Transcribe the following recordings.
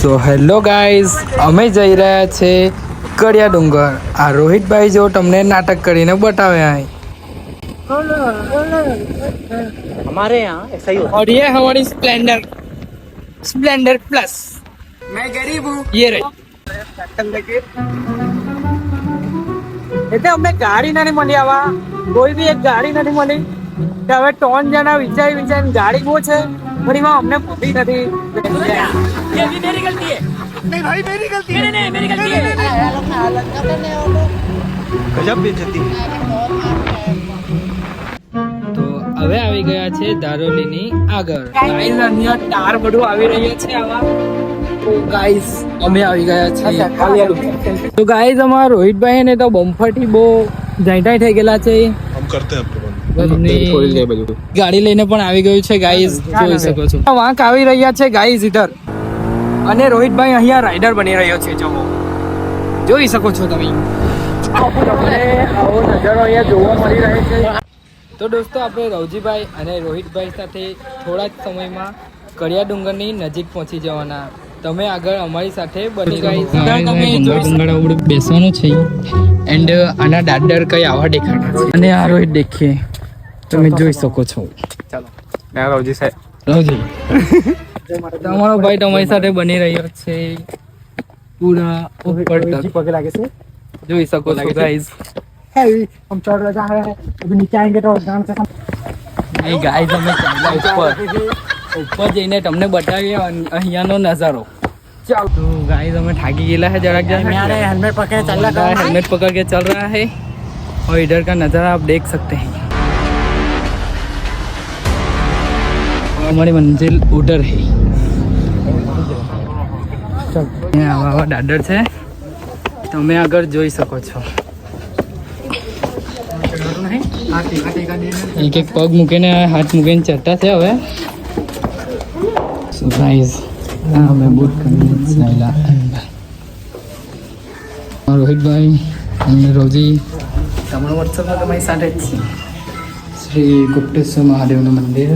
So hello guys, અમે જઈ રહ્યા છે કડિયા ડુંગર. આ રોહિતભાઈ જો તમને નાટક કરીને બતાવ્યા है हमारे यहाँ ऐसा ही होता और ये हमारी स्प्लेंडर प्लस. मैं गरीब हूँ, ये रही. એટલે અમને ગાડી નથી મળી, આવા કોઈ બી એક ગાડી નથી મળી. તો હવે 3 જણા વિચારી ગાડી બહુ છે પણ એમાં અમને મળી નથી. ये भी मेरी गलती है. नहीं भाई मेरी गलती है. नहीं मेरी गलती है. गजब बेइज्जती. તો હવે આવી ગયા છે ધારોલીની આગળ. ગાઈઝ અહીંયા ટાર બધું આવી રહ્યા છે આવા. તો ગાઈઝ અમે આવી ગયા છીએ. તો ગાઈઝ અમારા રોહિતભાઈ ને તો બમ્ફરથી બહુ જાઈટાઈ થઈ ગયેલા છે. हम करते हैं प्रबंध. ગાડી લઈને પણ આવી ગયું છે ગાઈઝ, જોઈ શકો છો. વાંક આવી રહ્યા છે ગાઈઝ ઇધર. અને રોહિતભાઈ અહીંયા રાઇડર બની રહ્યો છે, જો જોઈ શકો છો તમે. આવો નજારો અહીંયા જોવા મળી રહ્યો છે. તો દોસ્તો આપણે રવજીભાઈ અને રોહિતભાઈ સાથે થોડા જ સમયમાં કડિયા ડુંગરની નજીક પહોંચી જવાના. તમે આગળ અમારી સાથે બની ગઈ બેસવાનું છે. એન્ડ આના દાદર કઈ આવા દેખાતા છે. અને આ રોહિત દેખીએ, તમે જોઈ શકો છો. ચાલો રવજી સાહેબ, રવજી તમારો ભાઈ તમારી સાથે બની રહ્યો છે પૂરા ઉપર તક. पगे लागे से જોઈ શકો છો ગાઈઝ. हम चढ़ रहे हैं, अभी नीचे आएंगे तो ध्यान से એ ગાઈઝ અમે ઉપર જઈને તમને બતાવીએ અહીંયાનો નજારો. ચાલો તો गाइस हमें ठाकी गया है जरा. हेलमेट पकड़ चल रहा है. हेलमेट पकड़ के चल रहा है और इधर का नज़ारा आप देख सकते हैं. और हमारी मंजिल उधर है. આવા દાદર છે, તમે આગળ જોઈ શકો છો. એક એક પગ મૂકીને હાથ મૂકીને ચડતા છે હવે. સો ગાઈઝ અમે બૂટ કરીને ચાલ્યા. રોહિતભાઈ અને રોજી તમારો વોટ્સઅપમાં તમારી સાથે જ છે. શ્રી ગુપ્તેશ્વર મહાદેવનું મંદિર.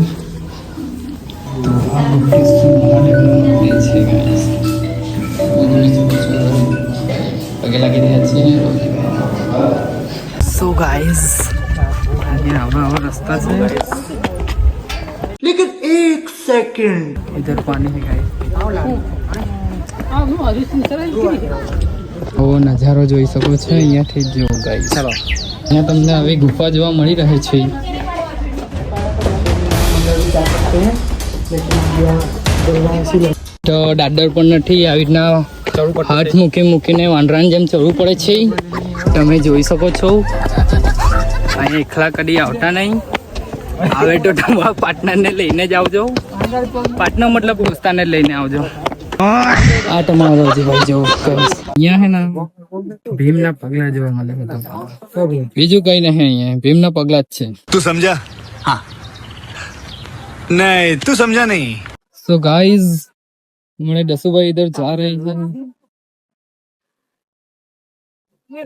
તો આ ગુપ્તેશ્વર મહાદેવનું મંદિર છે ગાઈઝ. પગે લાગી રહ્યા છીએ રોજીભાઈ. સો ગાઈઝ આવા रास्ता से. लेकिन 1 सेकंड इधर पानी है गाइस. ઓ નજારો જોઈ શકો છો અહીંયાથી જો ગાઈસ. ચાલો અહીંયા તમને આવી ગુફા જોવા મળી રહે છે. તો દાદર પણ નથી, આવી રીતના હાથ મૂકીને વાંદરાની જેમ ચડવું પડે છે. તમે જોઈ શકો છો. અહીં એકલા કદી આવતા નહીં. આવે તો તમારા પાર્ટનરને લઈને જ આવજો. પાર્ટનર મતલબ દોસ્તારને લઈને આવજો. આ તમારો રોજીભાઈ જો અહીંયા હે ને ભીમના પગલા જોવા મળે બધા. બીજું કઈ નહીં, અહીંયા ભીમના પગલા જ છે. तू समझा? हाँ. नहीं तू समझा नहीं. सो गाइस हमारे दसुभाई इधर जा रहे हैं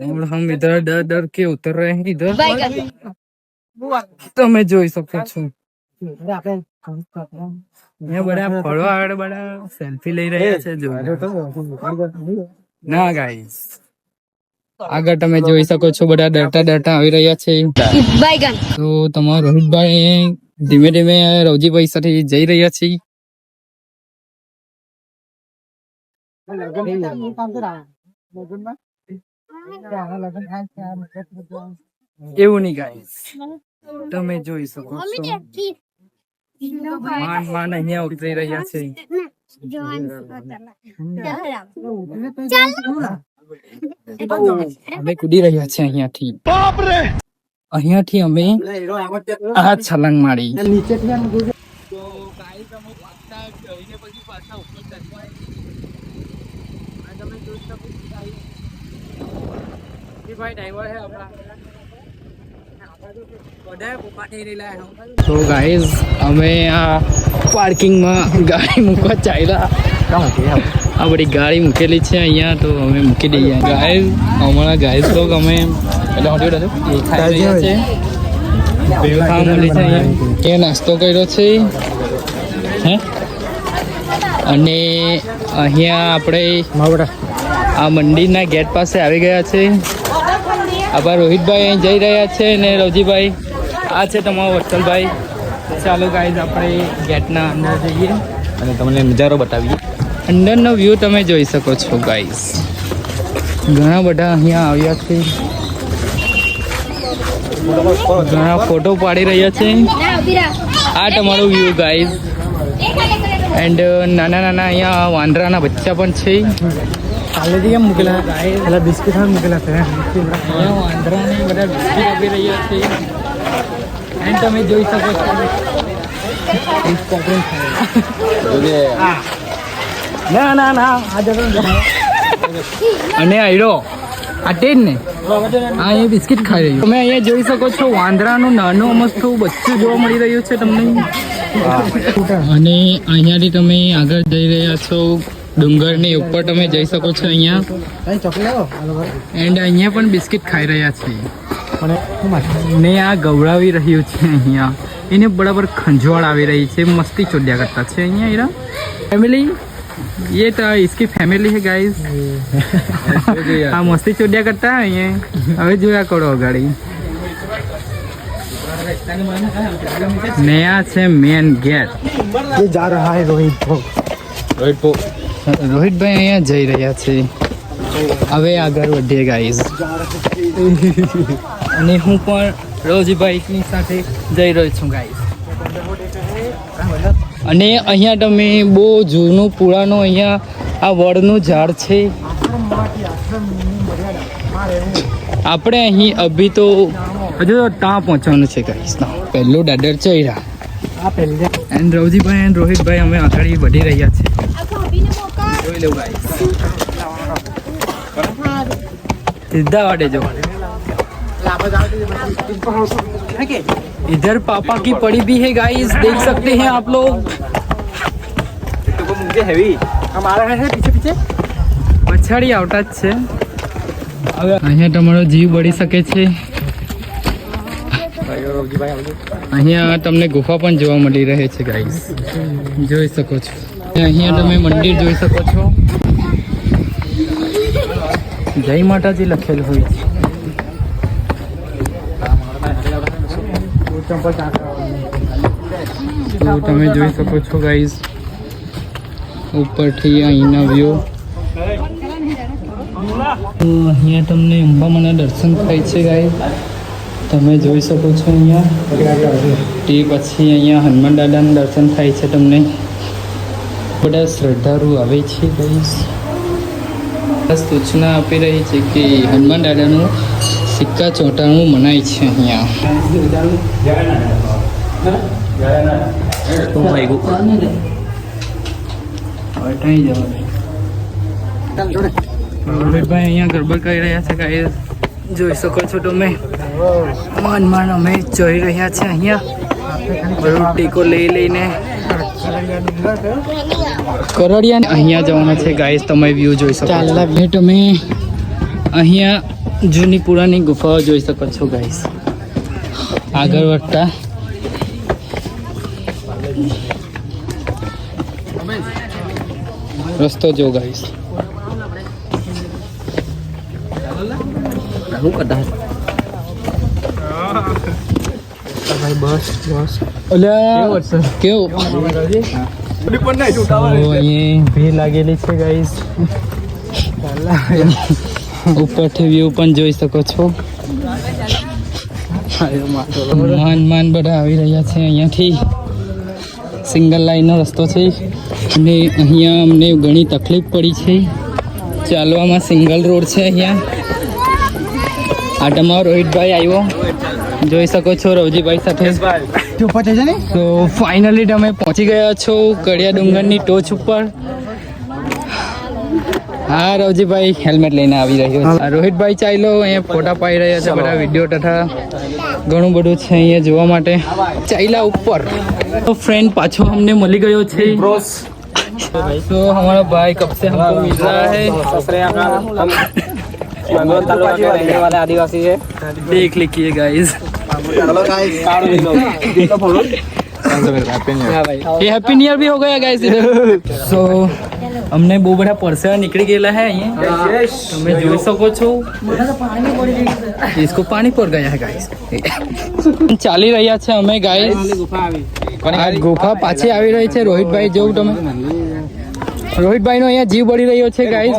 और हम इधर डर डर के उतर रहे हैं इधर. તમે જોઈ શકો છો અહીંયા બધા ફળો આગળ બધા સેલ્ફી લઈ રહ્યા છે. જો ના ગાઈસ આગળ તમે જોઈ શકો છો બધા ડરતા ડરતા આવી રહ્યા છે. તો તમારા રોહિતભાઈ ધીમે ધીમે રવજીભાઈ સાથે જઈ રહ્યા છે. એવું નહીં ગાઈસ, તમે જોઈ શકો છો માન અહીંયા ઉતરી રહ્યા છે. અમે કૂદી રહ્યા છે અહીંયાથી. અમે આ છલાંગ મારી. તો ગાઈઝ અમે આ પાર્કિંગમાં ગાડી મૂકવા ચાલ્યા. આ બધી ગાડી મૂકેલી છે અહીંયા, તો અમે મૂકી દઈએ. ગાઈઝ અમારા ગાઈઝ લોક અમે ખાઈ રહ્યા છે. નાસ્તો કર્યો છે. અને અહીંયા આપણે આ મંદિરના ગેટ પાસે આવી ગયા છે. આપણા રોહિતભાઈ અહીં જઈ રહ્યા છે ને રવજીભાઈ આ છે તમારો વત્સલભાઈ. ચાલો ગાઈઝ આપણે ગેટના અંદર જઈએ અને તમને નજારો બતાવીએ. અંદરનો વ્યૂ તમે જોઈ શકો છો ગાઈઝ. ઘણા બધા અહીંયા આવ્યા છે, ઘણા ફોટો પાડી રહ્યા છે. આ તમારો વ્યૂ ગાઈઝ. એન્ડ નાના નાના અહીંયા વાંદરાના બચ્ચા પણ છે. કાલેથી કેમ મૂકેલા પેલા બિસ્કિટ મૂકેલા છે. અહીંયા વાંદરાને બધા બિસ્કિટ આપી રહ્યા છે. એન્ડ તમે જોઈ શકો છો ના ના ના આ જતો અને આયરો આ તે જ ને હા એ બિસ્કિટ ખાઈ રહ્યું. તમે અહીંયા જોઈ શકો છો વાંદરાનું નાનું મસ્તું બચ્ચું જોવા મળી રહ્યું છે તમને. અને અહીંયાથી તમે આગળ જઈ રહ્યા છો ડુંગરની ઉપર તમે જઈ શકો છો અહીંયા. એન્ડ અહીંયા પણ બિસ્કિટ ખાઈ રહ્યા છે ને આ ગવડાવી રહ્યું છે અહીંયા. એને બરાબર ખંજવાળ આવી રહી છે, મસ્તી ચોદ્યા કરતા છે અહીંયા એરા ફેમિલી. ये तो इसकी फैमिली है गाइस. हाँ मस्ती चोडिया करता है ये. હવે જોયા કરો ગાડી. નયા છે મેન ગેટ. ये जा रहा है રોહિતભાઈ અહીંયા જઈ રહ્યા છે. હવે આગળ વધીએ ગાઈઝ. અને હું પણ રોજીભાઈની સાથે જઈ રહ્યો છું ગાઈઝ. અને અહીંયા તમે બહુ જૂનું પુરાનું અહીંયા આ વડનું ઝાડ છે. આપણે અહીં અભી તો હજુ તો ત્યાં પહોંચવાનું છે ગાઈઝ. પહેલું દાદર ચડ્યા એન્ડ રવજીભાઈ એન્ડ રોહિતભાઈ અમે આગળ વધી રહ્યા છે. જોઈ લો ગાઈઝ. સીધા વાડે જો. इधर पापा की पड़ी भी है गाइस, देख सकते हैं आप लोग. પછાડી આવતા જ છે. હવે અહીંયા તમારો જીવ બળી શકે છે. અહીંયા તમને ગુફા પણ જોવા મળી રહે છે ગાઈસ, જોઈ શકો છો. અહીંયા તમે મંદિર જોઈ શકો છો. જય માતાજી લખેલું હોય છે. તો તમે જોઈ શકો છો ગાઈઝ ઉપરથી અહીંના વ્યૂ. તો અહીંયા તમને અંબામાના દર્શન થાય છે ગાઈઝ, તમે જોઈ શકો છો અહીંયા. તે પછી અહીંયા હનુમાન દાદાના દર્શન થાય છે તમને. બધા શ્રદ્ધાળુ આવે છે ગાઈઝ. સૂચના આપી રહી છે કે હનુમાન દાદાનું સિક્કા ચોંટાણું મનાય છે અહીંયા. રોહિતભાઈ અહીંયા ગરબા કરી રહ્યા છે ગાઈસ, જોઈ શકો છો તમે. માન અમે જોઈ રહ્યા છે અહીંયા બધું ટેકો લઈને કરડિયા અહીંયા જવાના છે ગાઈસ. તમે વ્યૂ જોઈ શકો છો. તમે અહીંયા જૂની પુરાની ગુફાઓ જોઈ શકો છો ગાઈસ. આગળ વધતા રસ્તો જો ગાઈસ. કેવું ભીડ લાગેલી છે ગાઈસ. ઉપરથી વ્યૂ પણ જોઈ શકો છો. માન બધા આવી રહ્યા છે અહીંયાથી. સિંગલ લાઈનનો રસ્તો છે અને અહીંયા અમને ઘણી તકલીફ પડી છે ચાલવામાં. સિંગલ રોડ છે અહીંયા. આ તમારો રોહિતભાઈ આવ્યો, જોઈ શકો છો રવજીભાઈ સાથે. તો ફાઇનલી તમે પહોંચી ગયા છો કડિયા ડુંગરની ટોચ ઉપર. હા રવજીભાઈ હેલ્મેટ લઈને આવી રહ્યો છે. રોહિતભાઈ ચાલો અહીંયા ફોટા પાડી રહ્યા છે, બધા વિડીયો તથા ઘણું બધું છે અહીંયા જોવા માટે. ચાલ્યા ઉપર तो फ्रेंड पाछो हमने मिल गयो छे. तो हमारा भाई कब से हमको मिल रहा है. रहने वाले आदिवासी है, देख लीजिए गाइस. ये हैप्पी न्यू ईयर भी हो गया गाइस इधर. सो અમને બહુ બધા પરસેવા નીકળી ગયેલા હે અહીંયા તમે જોઈ શકો છો इसको पानी पड़ गया है गाइस ચાલી રહ્યા છે અમે ગાઈસ આ ગુફા પાછી આવી રહી છે રોહિતભાઈ જોઉં તમે રોહિતભાઈ નો અહીંયા જીવ બળી રહ્યો છે ગાઈસ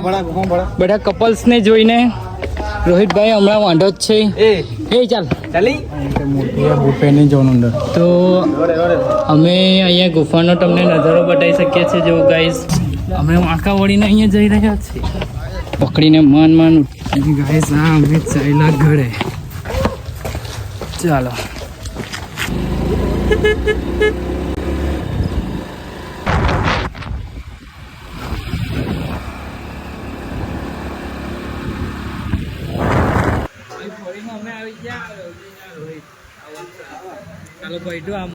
બધા કપલ્સ ને જોઈને રોહિતભાઈ હમણાં વાંધો જ છે એ ચાલ તો અમે અહીંયા ગુફાનો તમને નજારો બતાવી શકીએ છીએ જો ગાઈસ અમે વાંકા વળીને અહીંયા જઈ રહ્યા છીએ પકડીને માન ગાઈસ હા અમે ચાલ્યા ઘરે ચાલો ચાલો ભાઈ